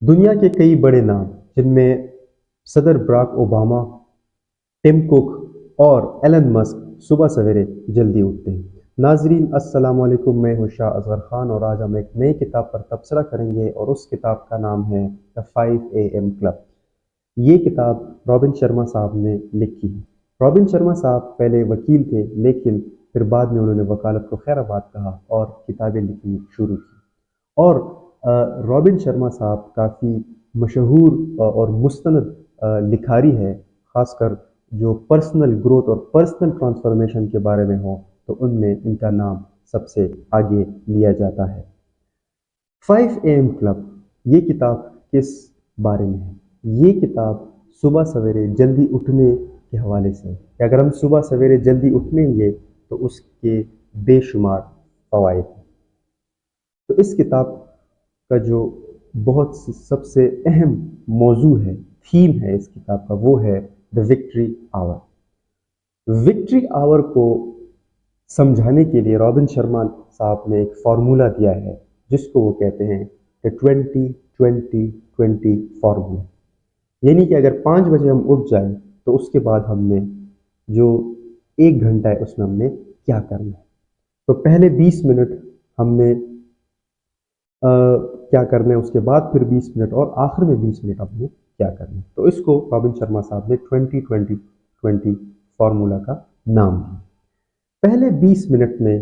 दुनिया के कई बड़े नाम जिनमें सदर बराक ओबामा, टिम कुक और एलन मस्क सुबह सवेरे जल्दी उठते हैं। नाजरीन अस्सलाम वालेकुम, मैं हूं शाह असगर खान और आज हम एक नई किताब पर तबसरा करेंगे और उस किताब का नाम है द 5 AM क्लब। ये किताब रॉबिन शर्मा साहब ने लिखी है। रॉबिन शर्मा साहब पहले वकील थे, लेकिन फिर बाद में उन्होंने वकालत को खैराबाद कहा और किताबें लिखनी शुरू की। और रॉबिन शर्मा साहब काफ़ी मशहूर और मुस्तनद लिखारी है, ख़ासकर जो पर्सनल ग्रोथ और पर्सनल ट्रांसफॉर्मेशन के बारे में हो तो उनमें इनका नाम सबसे आगे लिया जाता है। 5 AM क्लब ये किताब किस बारे में है? ये किताब सुबह सवेरे जल्दी उठने के हवाले से है कि अगर हम सुबह सवेरे जल्दी उठेंगे तो उसके बेशुमार फ़वाइद हैं। तो इस किताब का जो बहुत सबसे अहम मौजू है, थीम है इस किताब का, वो है the victory hour. Victory hour को समझाने के लिए रॉबिन शर्मा साहब ने एक फार्मूला दिया है जिसको वो कहते हैं द 20-20-20 फार्मूला। यानी कि अगर 5 बजे हम उठ जाएं तो उसके बाद हमने जो 1 घंटा है उसमें हमने क्या करना है। तो पहले 20 मिनट हमने क्या करना है, उसके बाद फिर 20 मिनट और आखिर में 20 मिनट हमने क्या करना है। तो इसको रॉबिन शर्मा साहब ने 20-20-20 फार्मूला का नाम दिया। पहले 20 मिनट में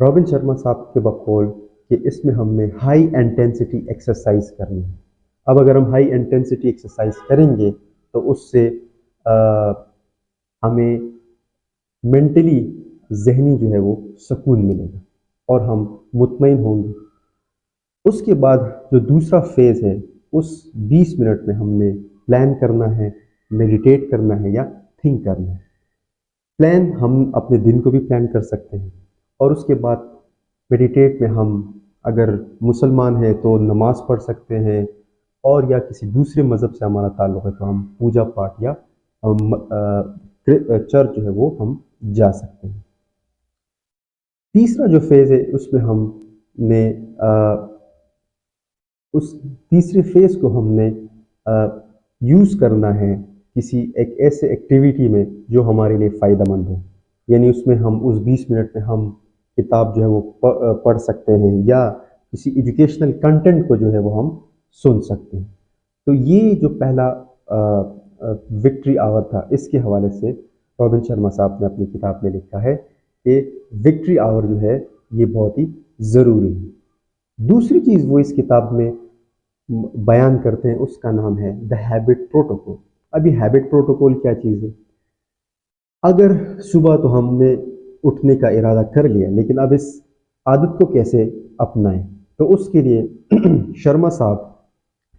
रॉबिन शर्मा साहब के बकौल कि इसमें हमने हाई इंटेंसिटी एक्सरसाइज करनी है। अब अगर हम हाई इंटेंसिटी एक्सरसाइज करेंगे तो उससे हमें मेंटली जहनी जो है वो सुकून मिलेगा और हम मुतमईन होंगे। उसके बाद जो दूसरा फेज़ है, उस 20 मिनट में हमने प्लान करना है, मेडिटेट करना है या थिंक करना है। प्लान हम अपने दिन को भी प्लान कर सकते हैं और उसके बाद मेडिटेट में हम अगर मुसलमान हैं तो नमाज पढ़ सकते हैं और या किसी दूसरे मज़हब से हमारा ताल्लुक़ है तो हम पूजा पाठ या चर्च जो है वो हम जा सकते हैं। तीसरा जो फेज़ है उसमें हमने उस तीसरे फेज़ को हमने यूज़ करना है किसी एक ऐसे एक्टिविटी में जो हमारे लिए फ़ायदेमंद हो। यानी उसमें हम उस 20 मिनट में हम किताब जो है वो पढ़ सकते हैं या किसी एजुकेशनल कंटेंट को जो है वो हम सुन सकते हैं। तो ये जो पहला विक्ट्री आवर था, इसके हवाले से रॉबिन शर्मा साहब ने अपनी किताब में लिखा है कि विक्ट्री आवर जो है ये बहुत ही ज़रूरी है। दूसरी चीज़ वो इस किताब में बयान करते हैं, उसका नाम है द हैबिट प्रोटोकॉल। अभी हैबिट प्रोटोकॉल क्या चीज़ है? अगर सुबह तो हमने उठने का इरादा कर लिया, लेकिन अब इस आदत को कैसे अपनाएं? तो उसके लिए शर्मा साहब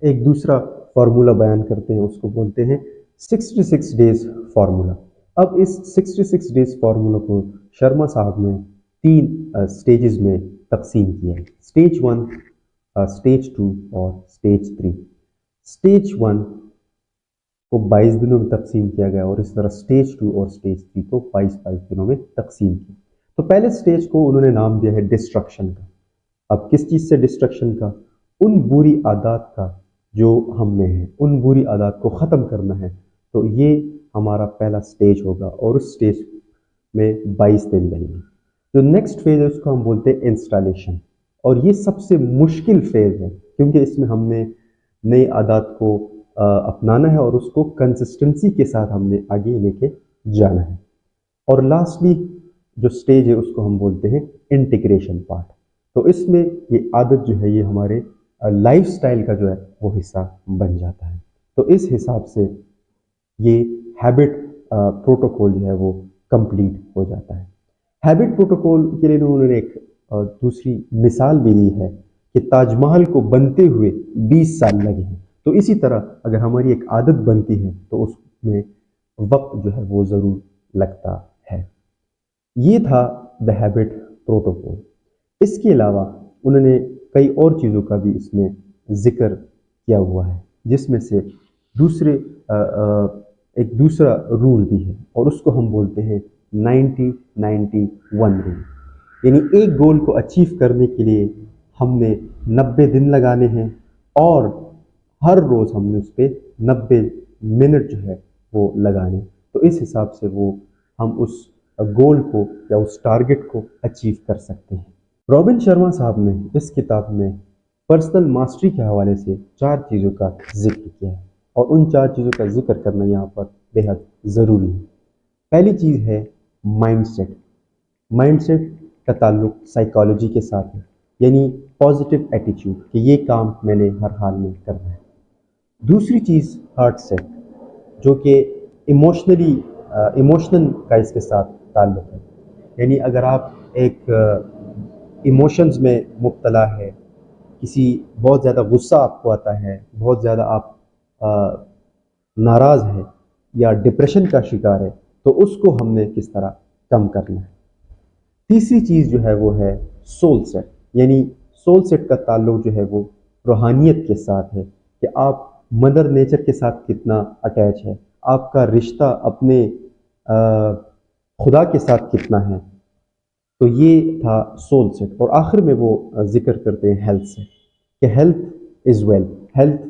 एक दूसरा फार्मूला बयान करते हैं, उसको बोलते हैं 66 डेज फार्मूला। अब इस 66 डेज फार्मूला को शर्मा साहब ने 3 स्टेजेस में तकसीम किया है। स्टेज 1, स्टेज 2 और स्टेज 3। स्टेज 1 को 22 दिनों में तकसीम किया गया और इस तरह स्टेज 2 और स्टेज 3 को 22-22 दिनों में तकसीम किया। तो पहले स्टेज को उन्होंने नाम दिया है डिस्ट्रक्शन का। अब किस चीज़ से डिस्ट्रक्शन का? उन बुरी आदत का जो हम में है, उन बुरी आदत को ख़त्म करना है। तो ये हमारा पहला स्टेज होगा और उस स्टेज में 22 दिन लगेंगे। जो नेक्स्ट फेज़ है उसको हम बोलते हैं इंस्टॉलेशन, और ये सबसे मुश्किल फेज़ है क्योंकि इसमें हमने नई आदत को अपनाना है और उसको कंसिस्टेंसी के साथ हमने आगे लेके जाना है। और लास्टली जो स्टेज है उसको हम बोलते हैं इंटीग्रेशन पार्ट। तो इसमें ये आदत जो है ये हमारे लाइफस्टाइल का जो है वो हिस्सा बन जाता है। तो इस हिसाब से ये हैबिट प्रोटोकॉल जो है वो कंप्लीट हो जाता है। हैबिट प्रोटोकॉल के लिए उन्होंने एक दूसरी मिसाल भी दी है कि ताजमहल को बनते हुए 20 साल लगे हैं। तो इसी तरह अगर हमारी एक आदत बनती है तो उसमें वक्त जो है वो ज़रूर लगता है। ये था द हैबिट प्रोटोकॉल। इसके अलावा उन्होंने कई और चीज़ों का भी इसमें ज़िक्र किया हुआ है, जिसमें से एक दूसरा रूल भी है और उसको हम बोलते हैं 90-91 रूल। यानी एक गोल को अचीव करने के लिए हमने 90 दिन लगाने हैं اور ہر روز ہم نے اس پہ 90 منٹ جو ہے وہ لگانے، تو اس حساب سے وہ ہم اس گول کو یا اس ٹارگٹ کو اچیو کر سکتے ہیں۔ رابن شرما صاحب نے اس کتاب میں پرسنل ماسٹری کے حوالے سے 4 چیزوں کا ذکر کیا ہے، اور ان 4 چیزوں کا ذکر کرنا یہاں پر بے حد ضروری ہے۔ پہلی چیز ہے مائنڈ سیٹ۔ مائنڈ سیٹ کا تعلق سائیکالوجی کے ساتھ ہے، یعنی پازیٹیو ایٹیچیوڈ کہ یہ کام میں نے ہر حال میں کرنا ہے۔ دوسری چیز ہارٹ سیٹ، جو کہ ایموشنل کا اس کے ساتھ تعلق ہے، یعنی اگر آپ ایک ایموشنز میں مبتلا ہے، کسی بہت زیادہ غصہ آپ کو آتا ہے، بہت زیادہ آپ ناراض ہیں یا ڈپریشن کا شکار ہے، تو اس کو ہم نے کس طرح کم کرنا ہے۔ تیسری چیز جو ہے وہ ہے سول سیٹ، یعنی سول سیٹ کا تعلق جو ہے وہ روحانیت کے ساتھ ہے، کہ آپ مدر نیچر کے ساتھ کتنا اٹیچ ہے، آپ کا رشتہ اپنے خدا کے ساتھ کتنا ہے۔ تو یہ تھا سول سیٹ، اور آخر میں وہ ذکر کرتے ہیں ہیلتھ سے، کہ ہیلتھ از ویلتھ، ہیلتھ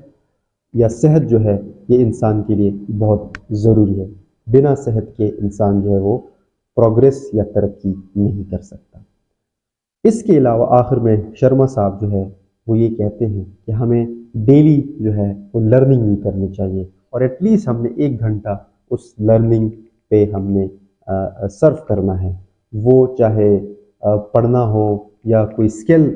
یا صحت جو ہے یہ انسان کے لیے بہت ضروری ہے، بنا صحت کے انسان جو ہے وہ پروگریس یا ترقی نہیں کر سکتا۔ اس کے علاوہ آخر میں شرما صاحب جو ہے وہ یہ کہتے ہیں کہ ہمیں ڈیلی جو ہے وہ لرننگ بھی کرنی چاہیے، اور ایٹ لیسٹ ہم نے 1 گھنٹہ اس لرننگ پہ ہم نے صرف کرنا ہے، وہ چاہے پڑھنا ہو یا کوئی اسکل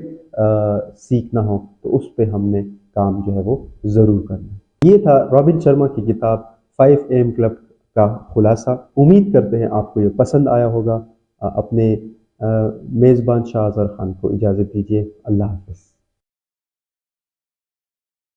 سیکھنا ہو، تو اس پہ ہم نے کام جو ہے وہ ضرور کرنا ہے۔ یہ تھا رابن شرما کی کتاب 5 AM کلب کا خلاصہ۔ امید کرتے ہیں آپ کو یہ پسند آیا ہوگا۔ اپنے میزبان شاہ اظہر خان کو اجازت دیجیے۔ اللہ حافظ۔